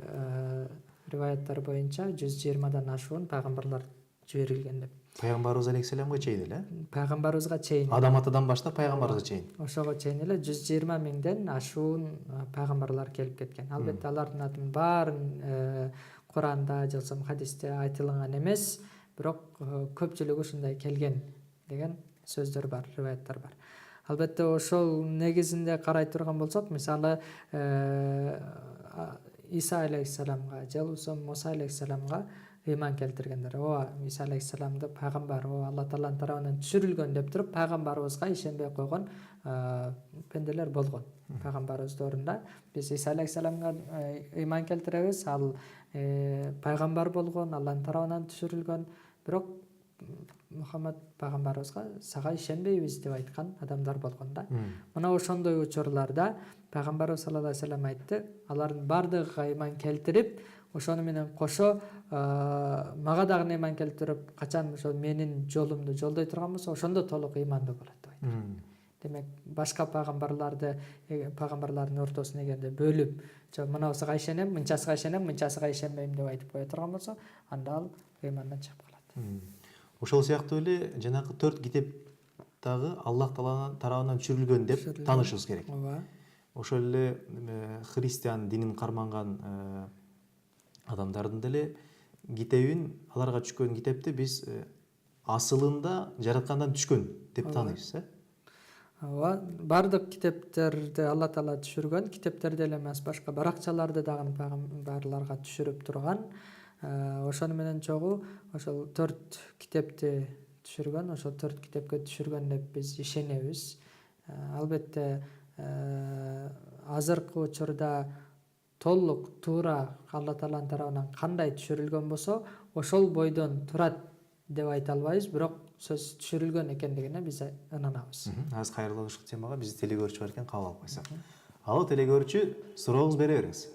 риваяттар боюнча 120дан ашуун пайгамбарлар жиберилген деп. Пайгамбарыбыз алейхиссаламга чейин эле? Пайгамбарыбызга чейин. Адам атадан баштап пайгамбарыбызга чейин. Ошого чейин эле 120 миңден ашуун пайгамбарлар келип кеткен. Албетте алардын атын баарын Куранда же болбосо хадисте айтылган эмес, бирок көпчүлүгү ушундай келген деген сөздөр бар, риваяттар бар. Албетте ошол негизинде карай турган болсок, мисалы Иса алейхиссаламга же болбосо Муса алейхиссаламга ыйман келтиргендер. Иса алейхиссаламды пайгамбар, Алла Тааланын тарабынан түшүрүлгөн деп туруп, пайгамбарыбызга ишенбей койгон пенделер болгон. Пайгамбарыбыз доорунда биз Иса алейхиссаламга ыйман келтиребиз, ал пайгамбар болгон, Алланын тарабынан түшүрүлгөн, бирок Мухаммад пайгамбарыбызга сага ишенбейбиз деп айткан адамдар болгон да. Мына ошондой учурларда пайгамбарыбыз саллаллаху алейхи вассалам айтты, алардын бардыгыга ыйман келтирип, ошону менен кошо мага дагы ыйман келтирип, качан ошо менин жолумду жолдой турган болсо, ошондо толук ыймандуу болот деп айтты. Демек, башка пайгамбарлардын ортосун эгерде бөлүп, мынабысыга ишенем, мынчасыга ишенем, мынчасыга ишенбейм деп айтып кое турган болсо, анда ал ыймандан чыгып калат. Ошол сыяктуу эле жанагы 4 китептагы Аллах Тааланын тарабынан түшүрүлгөн деп таанышыбыз керек. Ошол эле христиан динин карманган адамдардын деле китебин, аларга түшкөн китепти биз асылында жараткандан түшкөн деп тааныйбыз, Бардык китептерди Алла Таала түшүргөн, китептерди эле эмес, башка баракчаларды дагы пайгамбарларга түшүрүп турган. Ошону менен чогуу ошол 4 китепти түшүргөн, ошол 4 китепке түшүргөн деп биз ишенебиз. Албетте азыркы учурда толук туура Алла Тааланын тарабынан кандай түшүрүлгөн болсо, ошол бойдон турат деп айта албайбыз, бирок сөз түшүрүлгөн экендигине биз ынанабыз. Азыр кайрылып ушул темага биз телегөрүүчү бар экен, кабыл алып койсок. Алло, телегөрүүчү, сурооңуз бере бериңиз.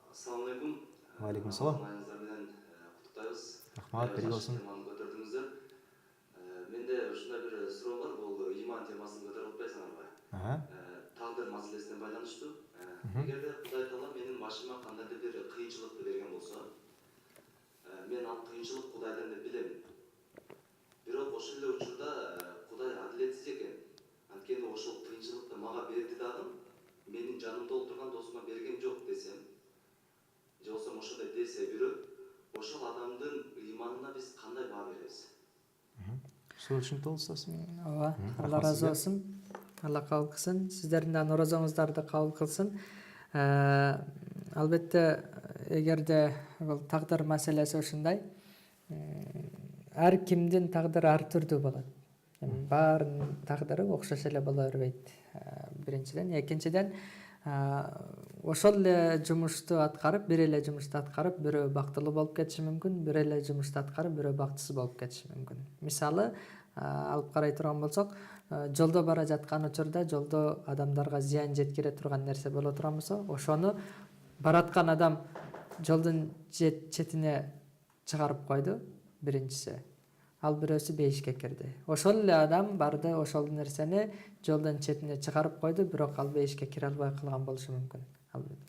Assalamu alaikum. Wa alaikum salam. Ayыңыздар менен куттуктайбыз. Рахмат, бере болсун. Теманы көтөрдүңүздөр. Менде ушундай бир суроо бар, бул ыйман темасын көтөрүп атпайсыңарбы? Тагдыр маселесине байланыштуу. Эгерде Кудай Таала менин башыма кандайдыр бир кыйынчылыкты берген болсо, мен ал кыйынчылык Кудайдан деп билем. Бирок ошол эле учурда Кудай адилетсиз экен. Анткени ошол кыйынчылыкты мага берди дагы, менин жанымда отурган досума берген жок десем, же болсо ошондой десе бирөө, ошол адамдын ыйманына биз кандай баа беребиз? Суроо түшүнүктүү болду устаз. Алла разы болсун. Алла кабыл кылсын. Сиздердин да оразоңуздарды кабыл кылсын. Албетте, эгерде бул тагдыр маселеси ушундай, ар кимдин тагдыры ар түрдүү болот. Баарынын тагдыры окшош эле боло бербейт. Биринчиден, экинчиден, ошол эле жумушту аткарып, бир эле жумушту аткарып, бирөө бактылуу болуп кетиши мүмкүн, бир эле жумушту аткарып, бирөө бактысыз болуп кетиши мүмкүн. Мисалы, алып карай турган болсок, жолдо бара жаткан учурда жолдо адамдарга зыян жеткире турган нерсе боло турган болсо, ошону бараткан адам жолдун четине чыгарып койду, биринчиси. Ал бирөөсү бейишке кирди. Ошол эле адам барды, ошол нерсени жолдун четине чыгарып койду, бирок ал бейишке кире албай калган болушу мүмкүн.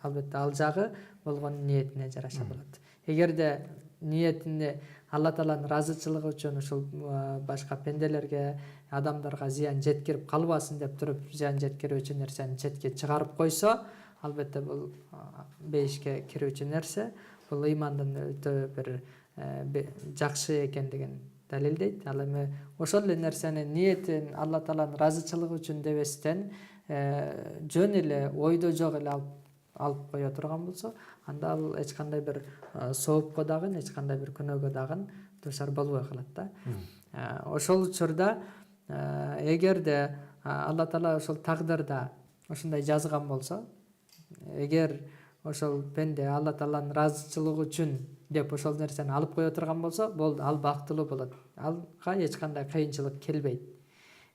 Албетте ал жагы болгон ниетине жараша болот. Эгерде ниетинде Алла Тааланын ыраазычылыгы үчүн ушул башка пенделерге, адамдарга зыян жеткирип калбасын деп туруп, зыян жеткирүүчү нерсени четке чыгарып койсо, албетте бул бейишке кирүүчү нерсе. Бул ыймандын өтө бир жакшы экендигин далилдейт. Ал эми ошол эле нерсени ниетин Алла Тааланын ыраазычылыгы үчүн дебестен жөн эле ойдо жок эле алып кое турган болсо, анда ал эч кандай бир соопко дагы, эч кандай бир күнөөгө дагы дуушар болбой калат да. Ошол учурда эгерде Алла Таала ошол тагдырда ошондой жазган болсо, эгер ошол пенде Алла Тааланын ыраазычылыгы үчүн деп ошол нерсени алып кое турган болсо, болду, ал бактылуу болот. Алга эч кандай кыйынчылык келбейт.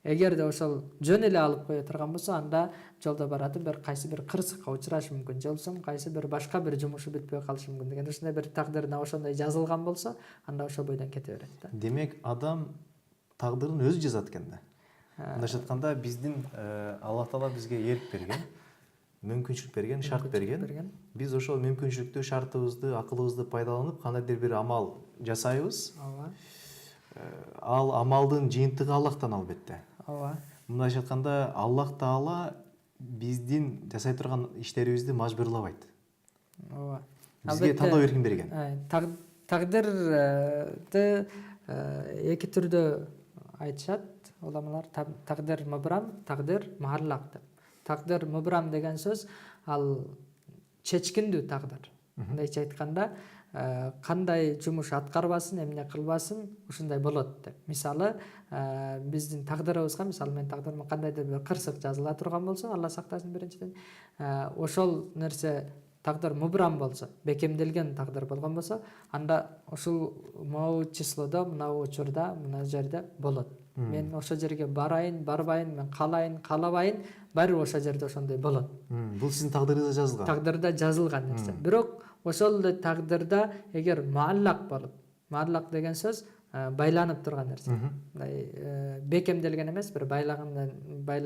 Эгерде ошол жөн эле алып кое турган болсо, анда жолдо баратып бир кайсы бир кырсыкка учурашы мүмкүн, же болбосо кайсы бир башка бир жумушу бүтпөй калышы мүмкүн деген ушундай бир тагдырына ошондой жазылган болсо, анда ошол бойдон кете берет да. Демек адам тагдырын өзү жазат экен да. Мындайча айтканда биздин Алла Таала бизге эрк берген, мүмкүнчүлүк берген, шарт берген. Биз ошол мүмкүнчүлүктү, шартыбызды, акылыбызды пайдаланып кандайдыр бир амал жасайбыз. Ооба. Ал амалдын жыйынтыгы Аллахтан албетте. Ооба. Мындайча айтканда Аллах Таала биздин жасай турган иштерибизди мажбурлабайт. Ооба. Бизге тандоо эркин берген. Тагдырды эки түрдө айтышат уламалар. Тагдыр мубрам, тагдыр муаллак деп. Тагдыр мубрам деген сөз ал чечкиндүү тагдыр. Мындайча айтканда кандай жумуш аткарбасын, эмне кылбасын ушундай болот деп. Мисалы, биздин тагдырыбызга, мисалы мен тагдырыма кандайдыр бир кырсык жазыла турган болсо, Алла сактасын биринчиден, ошол нерсе тагдыр мубрам болсо, бекемделген тагдыр болгон болсо, анда ушул могу числодо, мына учурда, мына жерде болот. Мен ошол жерге барайын, барбайын, мен калайын, калабайын, баары ошол жерде ошондой болот. Бул сиздин тагдырыңызда жазылган. Тагдырда жазылган нерсе. Бирок ошол эле тагдырда эгер муаллак болуп, муаллак деген сөз байланып турган нерсе. Бекемделген эмес, бир байланган.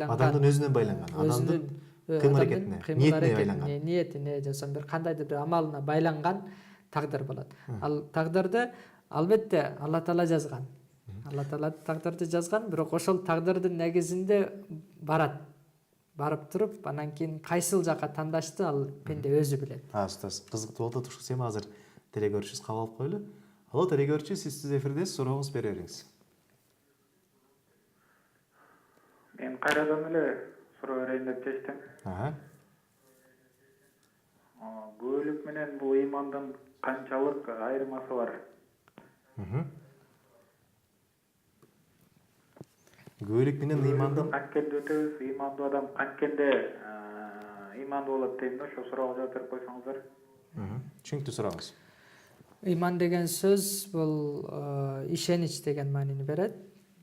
Адамдын өзүнөн байланган. Адамдын кыймыл-аракетине, ниетине байланган. Ниетине, же бир кандайдыр бир амалына байланган тагдыр болот. Ал тагдырды албетте Алла Таала жазган. Алла Таала тагдырды жазган, бирок ошол тагдырдын негизинде барат. Барып туруп, анан кийин кайсыл жакка тандашты ал пенде өзү билет. Устаз, кызыктуу болуп атышты. Сен азыр телекөрүүчүбүз кабыл алып коелу. Алло, телекөрүүчү, сиз эфирдесиз, сурооңузду бере бериңиз. Мен кайрадан эле суроо берейин деп чечтим. Күбөлүк менен бул ыймандын канчалык айырмасы бар? Күбөлүк менен ыймандын канткенде өтөбүз, ыймандуу адам канткенде ыймандуу болот дейм да, ошол суроого жооп берип койсоңуздар. Түшүнүктүү сурооңуз. Ыйман деген сөз бул ишенич деген маанини берет.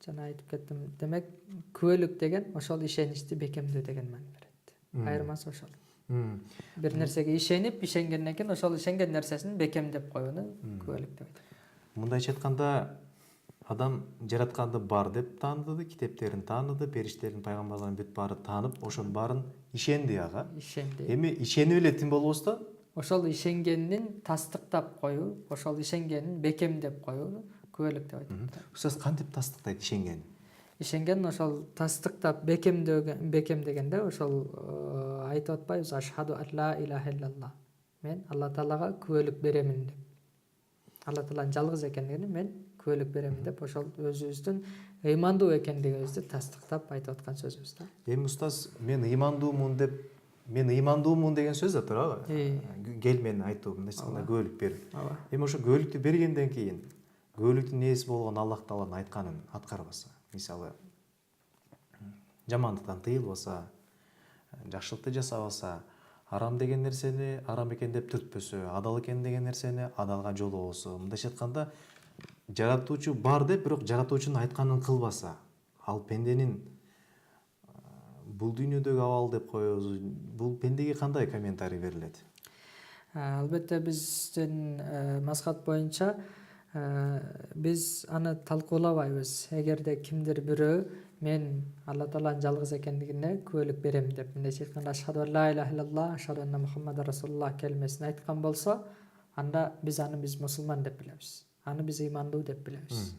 Жана айтып кеттим. Демек, күбөлүк деген ошол ишеничти бекемдөө деген маани берет. Айырмасы ошол. Бир нерсеге ишенип, ишенгенден кийин ошол ишенген нерсесин бекемдеп коюуну күбөлүк деп айтат. Мындайча айтканда, адам жаратканды бар деп тааныды, китептерин тааныды, периштелерин, пайгамбарларын бүт баары таанып, ошонун баарын ишенди ага. Ишенди. Эми ишенип эле тим болбостон, ошол ишенгенин тастыктап коюу, ошол ишенгенин бекемдеп коюуну күбөлүк деп айтат. Устаз кантип тастыктайт ишенгенин? Ишенген ошол тастыктап бекемдегенде ошол айтып атпайбыз, ашхаду ан ла илаха иллаллах. Мен Алла Таалага күбөлүк беремин деп. Алла Тааланын жалгыз экендигине мен күбөлүк беремин деп ошол өзүбүздүн ыймандуу экендигибизди тастыктап айтып аткан сөзүбүз да. Эми устаз, мен ыймандуумун деп, мен ыймандуумун деген сөз да туурабы? Кел мен айтуу, мындайча айтканда күбөлүк бер. Эми ошо күбөлүктү бергенден кийин күбөлүктүн ээси болгон Аллах Тааланын айтканын аткарбаса, мисалы жамандыктан тыйылбаса, жакшылыкты жасабаса, арам деген нерсени арам экен деп түртпөсө, адал экен деген нерсени адалга жолобосо, мындайча айтканда жаратуучу бар деп, бирок жаратуучунун айтканын кылбаса, ал пенденин бул дүйнөдөгү абалы деп коебуз. Бул пендеге кандай комментарий берилет? Албетте биздин мазхаб боюнча биз аны талкуулабайбыз. Эгерде кимдир бирөө мен Алла Тааланын жалгыз экендигине күбөлүк берем деп, мындайча айтканда ашхаду ан ла илаха иллаллах, ашхаду анна Мухаммадан расулуллах келмесин айткан болсо, анда биз мусулман деп билебиз, аны биз ыймандуу деп билебиз.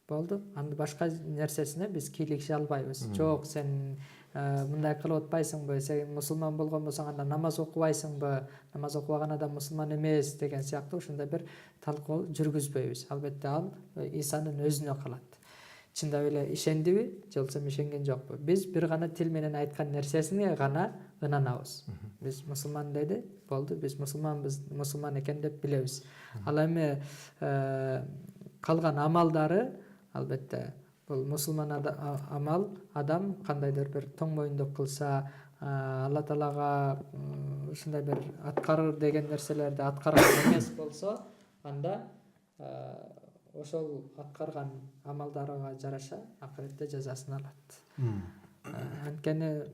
Болду. Аны башка нерсесине биз кийлигише албайбыз. Жок, сен мындай кылып атпайсыңбы, сен мусулман болгон болсоң анда намаз окубайсыңбы, намаз окубаган адам мусулман эмес деген сыяктуу ушундай бир талкуу жүргүзбөйбүз. Албетте ал Исанын өзүнө калат. Чындап эле ишендиби, же болбосо ишенген жокпу? Биз бир гана тил менен айткан нерсесине гана ынанабыз. Биз мусулман деди, болду, биз мусулманбыз, мусулман экен деп билебиз. Ал эми калган амалдары албетте бул мусулман амал адам кандайдыр бир тоң моюндук кылса, Алла Таалага ушундай бир аткарыр деген нерселерди аткарган эмес болсо, анда ошол аткарган амалдарга жараша акыретте жазасын алат. Анткени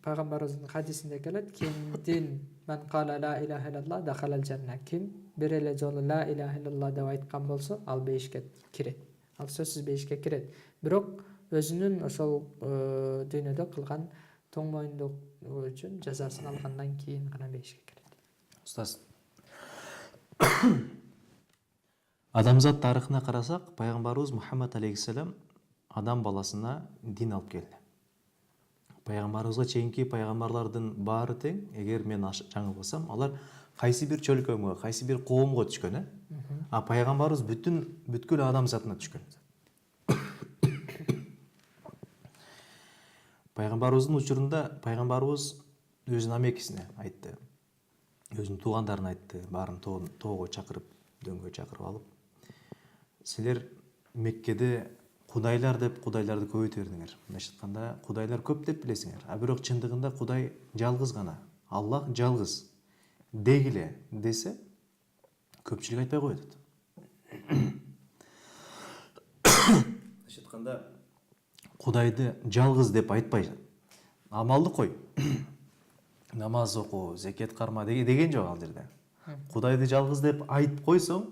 пайгамбарыбыздын хадисинде келет, кимдин ман кала ла илаха иллаллах дахалал жанна, ким бир эле жолу ла илаха иллаллах деп айткан болсо, ал бейишке кирет. Ал сөзсүз бейишке кирет. Бирок өзүнүн ошол дүйнөдө кылган тоң моюндук үчүн жазасын алгандан кийин гана бейишке кирет. Устаз, адамзат тарыхына карасак, пайгамбарыбыз Мухаммад алейхиссалам адам баласына дин алып келди. Пайгамбарыбызга чейинки пайгамбарлардын баары тең, эгер мен жаңылбасам, алар кайсы бир чөлкөмгө, кайсы бир коомго түшкөн, а пайгамбарыбыз бүткүл адамзатына түшкөн. Пайгамбарыбыздын учурунда пайгамбарыбыз өзүнүн амекисине айтты, өзүнүн туугандарына айтты, баарын тоого чакырып, дөңгө чакырып алып, силер Меккеде кудайлар деп кудайларды көбөйтө бердиңер. Мындайча айтканда, кудайлар көп деп билесиңер, а бирок чындыгында Кудай жалгыз гана, Аллах жалгыз дегиле десе, көпчүлүк айтпай коет. Мындайча айтканда, Кудайды жалгыз деп айтпай, амалды кой, намаз оку, зекет карма деген жок ал жерде. Кудайды жалгыз деп айтып койсоң,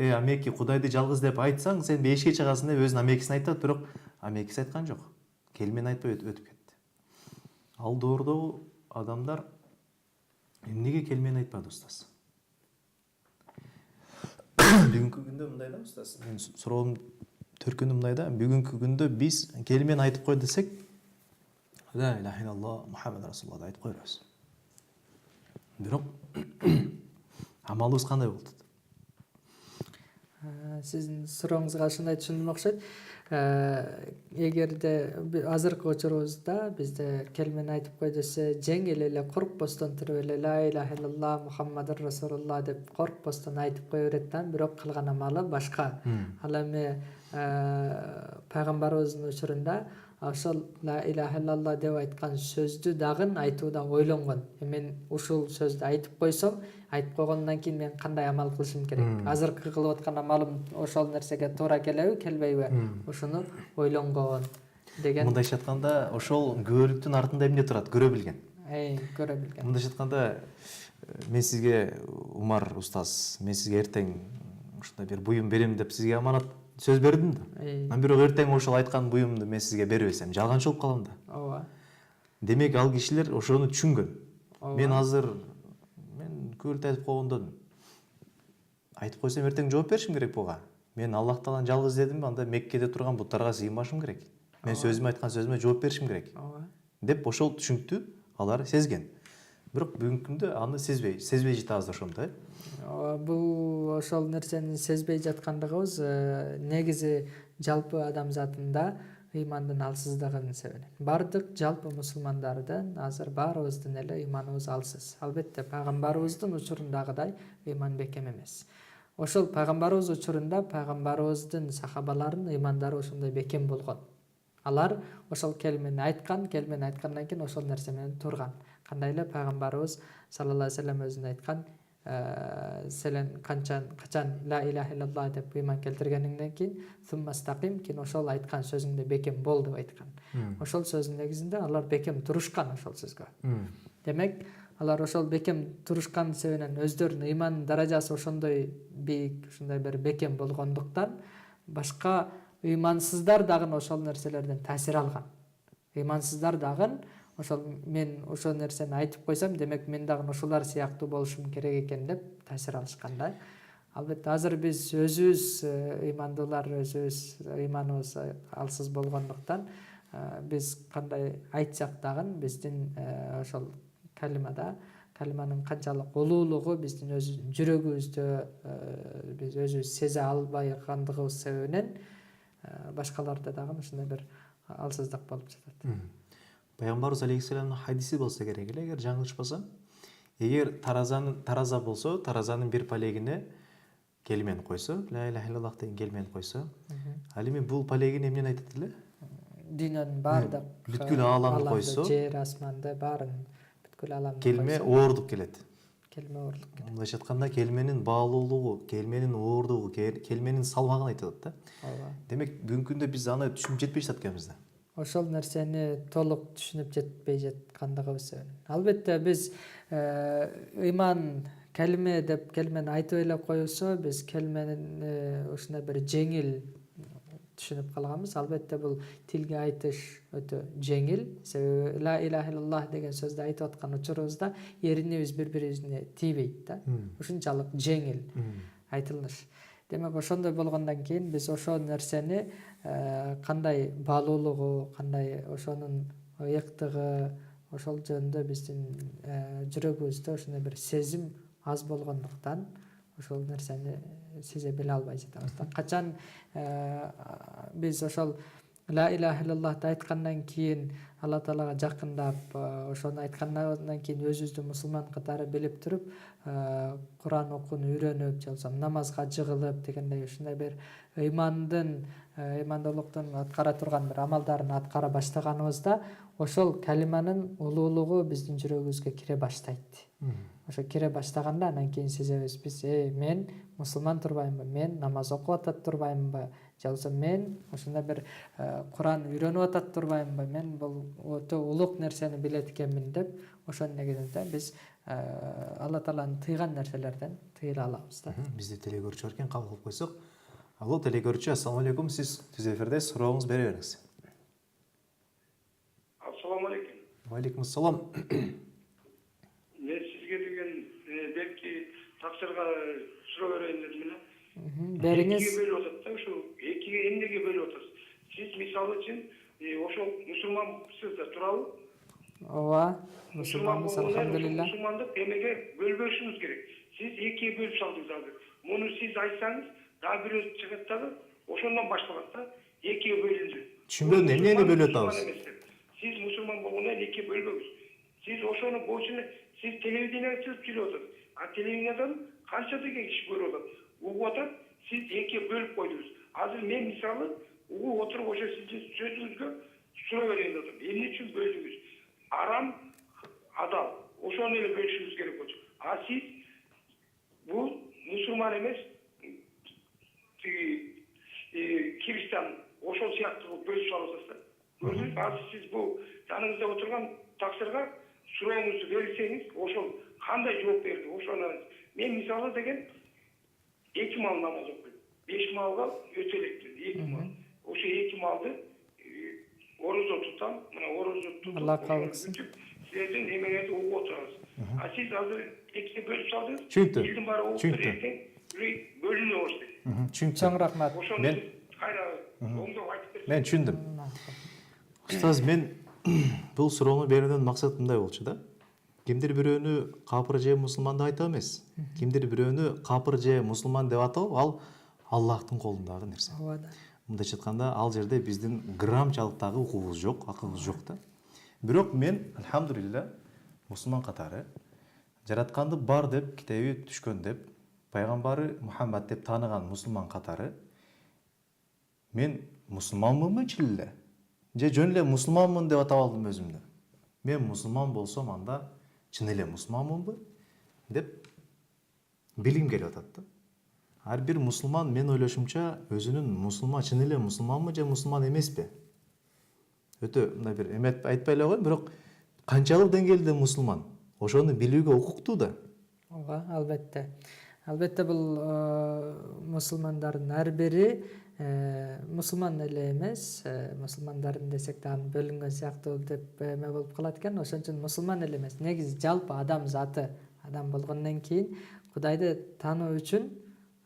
амеки Кудайды жалгыз деп айтсаң, сен бейишке чыгасың деп өзүнүн амекисин айтат, бирок амекиси айткан жок. Келмен айтпай өтүп кетти. Ал доордогу адамдар эмнеге келмен айтпады, устаз? Бүгүнкү күндө мындай да, устаз. Мен суроом төркүнү мындай да, бүгүнкү күндө биз келмен айтып кой десек, ла илаха илlalloh Мухаммад расулуллах айтып койбуз. Бирок амалыбыз кандай болду? Сиздин сурооңузга ушундай түшүндүм окшойт. Эгерде азыркы учурубузда бизде келмен айтып кой десе, жеңил эле коркпостон туруп эле ла илаха илlalloh Мухаммадур расулуллах деп коркпостон айтып кое берет да, бирок кылган амалы башка. Ал эми пайгамбарыбыздын учурунда ошол ла илаха илlalloh деп айткан сөздү дагы айтууда ойлонгон. Мен ушул сөздү айтып койсом, айтып койгондон кийин мен кандай амал кылышым керек? Азыркы кылып аткан амалым ошол нерсеге туура келеби, келбейби? Ушуну ойлонгон деген. Мындайча айтканда, ошол күбөлүктүн артында эмне турат? Көрө билген. Көрө билген. Мындайча айтканда, мен сизге, Умар устаз, мен сизге эртең ушундай бир буюм берем деп сизге аманат сөз бердим да. Бирок эртең ошол айткан буюмду мен сизге бербесем, жалганчы болуп калам да. Ооба. Демек ал кишилер ошону түшүнгөн. Мен азыр күбөлүт айтып койгондон айтып койсом эртең жооп беришим керек буга. Мен Аллах Тааланы жалгыз дедимби, анда Меккеде турган буттарга сыйынбашым керек. Мен сөзүмө айткан сөзүмө жооп беришим керек. Деп ошол түшүнүктү алар сезген. Бирок бүгүнкү күндө аны сезбей жатабыз ошондо. Бул ошол нерсени сезбей жаткандыгыбыз негизи жалпы адамзатында ыймандын алсыздыгынын себеби. Бардык жалпы мусулмандардын азыр баарыбыздын эле ыйманыбыз алсыз. Албетте пайгамбарыбыздын учурундагыдай ыйман бекем эмес. Ошол пайгамбарыбыз учурунда пайгамбарыбыздын сахабаларынын ыймандары ошондой бекем болгон. Алар ошол келмени айткандан кийин ошол нерсе менен турган. Кандай эле пайгамбарыбыз саллаллаху алейхи вассалам өзүнүн айткан, сен качан ла илаха илlalloh деп ыйман келтиргениңден кийин суммастаким, кийин ошол айткан сөзүңдө бекем бол деп айткан. Ошол сөзүнүн негизинде алар бекем турушкан ошол сөзгө. Демек, алар ошол бекем турушкан себебинен өздөрүнүн ыйман даражасы ошондой бийик, ошондой бир бекем болгондуктан башка ыймансыздар дагы ошол нерселерден таасир алган. Ыймансыздар дагы ошол мен ошол нерсени айтып койсом, демек мен дагы ошолар сыяктуу болушум керек экен деп таасир алышкан да. Албетте азыр биз өзүбүз ыймандуулар, өзүбүз ыйманыбыз алсыз болгондуктан биз кандай айтсак дагы биздин ошол калиманын канчалык улуулугу биздин өз жүрөгүбүздө биз өзүбүз сезе албайгандыгыбыз себебинен башкаларда дагы ушундай бир алсыздык болуп жатат. Пайгамбарыбыз алейхиссаламдын хадиси болсо керек эле, эгер жаңылышпасам, эгер тараза болсо, таразанын бир палегине келмен койсо, ла иляха иллаллах деген келмен койсо, ал эми бул палегин эмнени айтат эле? Дүйнөнүн баардык бүткүл ааламды койсо, жер асманды баарын бүткүл ааламды келме оордук келет. Келме оордук келет. Мындайча айтканда келменин баалуулугу, келменин оордугу, келменин салмагын айтат да. Ооба. Демек бүгүнкү күндө биз аны түшүнүп жетпей жатат экенбиз да. Ошол нерсени толук түшүнүп жетпей жаткандыгыбыз себебинен. Албетте биз ыйман келме деп келмени айтып эле коюлсо, биз келменин ушундай бир жеңил түшүнүп калганбыз. Албетте бул тилге айтыш өтө жеңил. Себеби ла иляха иллаллах деген сөздү айтып аткан учурубузда эринибиз бири-бирибизине тийбейт да. Ушунчалык жеңил айтылыш. Демек ошондой болгондон кийин биз ошол нерсени кандай баалуулугу, кандай ошонун ыйыктыгы, ошол жөнүндө биздин жүрөгүбүздө ошондой бир сезим аз болгондуктан ошол нерсени сезе биле албай жатабыз да. Качан биз ошол ла иляха иллаллахты айткандан кийин Алла Таалага жакындап, ошону айткандан кийин өзүбүздү мусулман катары билип туруп, Куран окууну үйрөнүп, же болбосо намазга жыгылып дегендей ушундай бир ыймандуулуктун аткара турган бир амалдарын аткара баштаганыбызда, ошол калиманын улуулугу биздин жүрөгүбүзгө кире баштайт. Ошо кире баштаганда анан кийин сезебиз биз, мен мусулман турбаймынбы, мен намаз окуп атат турбаймынбы, же болбосо мен ушундай бир Куран үйрөнүп атат турбаймынбы, мен бул өтө улук нерсени билет экенмин деп, ошонун негизинде биз Алла Тааланын тыйган нерселерден тыйыла алабыз да. Бизде телекөрүүчү бар экен, кабыл кылып койсок. Алло, телекөрүүчү, ассалам алейкум, сиз түз эфирде, сурооңузду бере бериңиз. Ассаламу алейкум. Алейкум ассалам. Мен сизге деген белки тапсырга суроо берейин дедим эле. Бериңиз. Экиге бөлүп атат да, ушу экиге эмнеге бөлүп атасыз? Сиз мисалы үчүн ошол мусулмансыз да, туурабы? Ооба, мусулманбыз, алхамдулилла. Мусулмандык эмеге бөлбөшүңүз керек. Сиз экиге бөлүп салдыңыз азыр. Муну сиз айтсаңыз, дагы бирөө чыгат дагы, ошондон башталат да, экиге бөлүндү. Түшүнбөдүм, эмнени бөлүп атабыз? Сиз мусулман болгондон экиге бөлбөңүз. Сиз ошону боюнча сиз телевидениеге чыгып жүрүп атасыз. А телевидениядан канча деген киши көрүп атат. Угуп атат, сиз экиге бөлүп койдуңуз. Азыр мен мисалы угуп отуруп ошо сиздин сөзүңүзгө суроо берейин деп атам. Эмне үчүн бөлдүңүз? Арам, адал. Ошону эле бөлүшүңүз керек болчу. А сиз бул мусулман эмес, христиан, ошол сыяктуу бөлүп салып атасыздар. Көрдүңүзбү? Азыр сиз бул жаныңызда отурган таксырга сурооңузду берсеңиз, ошол кандай жооп берди? Ошону мен мисалы деген 2 мал намаз окуйм. 5 малга өтө элекпин. 2 мал. Ошо 2 малды орозо тутам. Мына орозо тутуп, Алла кабыл кылсын. Сиздин эмеңизди угуп отурабыз. А сиз азыр экиге бөлүп салдыңыз. Түшүнүктү. Элдин баары угуп эртең бөлүнө баштайт. Түшүнүктү. Чоң рахмат. Ошону кайра оңдоп айтып берсеңиз. Мен түшүндүм. Устаз, мен бул суроону берүүдөн максат мындай болчу да. Кимдир бирөөнү капыр же мусулман деп айтып эмес. Кимдир бирөөнү капыр же мусулман деп атоо ал Аллахтын колундагы нерсе. Ооба да. Мындайча айтканда, ал жерде биздин грамчалык дагы укугубуз жок, акылыбыз жок да. Бирок мен, алхамдулилла, мусулман катары жаратканды бар деп, китеби түшкөн деп, пайгамбары Мухаммад деп тааныган мусулман катары мен мусулманмынбы чын эле? Же жөн эле мусулманмын деп атап алдым өзүмдү. Мен мусулман болсом, анда чын эле мусулманмынбы деп билгим келип атат да. Ар бир мусулман, мен ойлошумча, өзүнүн мусулман, чын эле мусулманбы же мусулман эмеспи? Өтө мындай бир эме айтпай эле коеюн, бирок канчалык деңгээлде мусулман? Ошону билүүгө укуктуу да. Ооба, албетте. Албетте бул мусулмандардын ар бири мусулман эле эмес, мусулмандардын десек дагы бөлүнгөн сыяктуу деп эме болуп калат экен. Ошон үчүн мусулман эле эмес, негизи жалпы адам заты, адам болгондон кийин Кудайды таануу үчүн,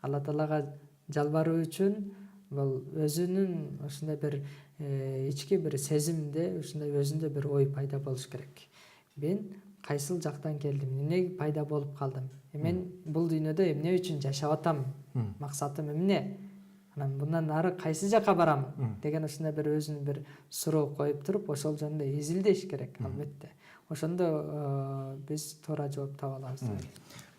Алла Таалага жалбаруу үчүн бул өзүнүн ушундай бир ички бир сезимде, ушундай өзүндө бир ой пайда болуш керек. Мен кайсыл жактан келдим, эмне пайда болуп калдым, мен бул дүйнөдө эмне үчүн жашап атам, максатым эмне, анан мындан ары кайсы жака барам деген ушундай бир өзүнүн бир суроо коюп туруп, ошол жөнүндө изилдеш керек албетте. Ошондо биз туура жооп таба алабыз.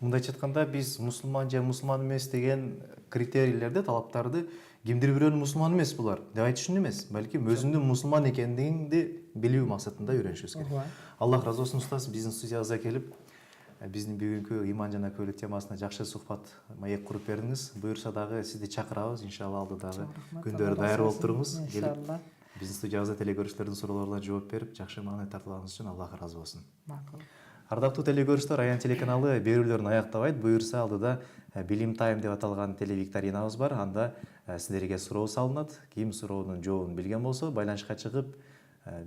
Мындайча айтканда биз мусулман же мусулман эмес деген критерийлерди, талаптарды кимдир бирөөнүн мусулман эмес булар деп айтыш үчүн эмес, балким өзүңдүн мусулман экендигиңди билүү максатында үйрөнүшүбүз керек. Аллах разы болсун устаз, биздин студиябызга келип, биздин бүгүнкү иман жана көйлөк темасына жакшы сухбат, маек куруп бердиңиз. Буюрса дагы сизди чакырабыз, иншалла алдыдагы күндөрү даяр болуп туруңуз. Иншалла. Биздин студиябызда телекөрүүчүлөрдүн суроолоруна жооп берип, жакшы маанай тартуулганыңыз үчүн Аллах разы болсун. Макул. Ардактуу телекөрүүчүлөр, Аян телеканалы берүүлөрүн аяктабайт. Буюрса алдыда Билим Тайм деп аталган телевикторинабыз бар. Анда сиздерге суроо салынат. Ким суроонун жообун билген болсо, байланышка чыгып,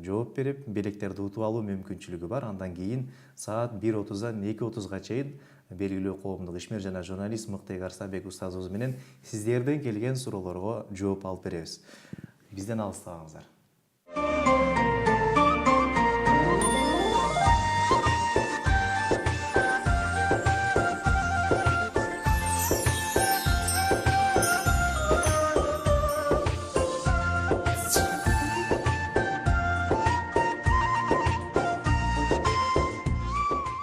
жооп берип, белектерди утуп алуу мүмкүнчүлүгү бар. Андан кийин саат 1:30-дан 2:30-га чейин белгилүү коомдук ишмер жана журналист Мыктык Арсанбек устазыбыз менен сиздерден келген суроолорго жооп алып беребиз. Бизден алыстабаңыздар.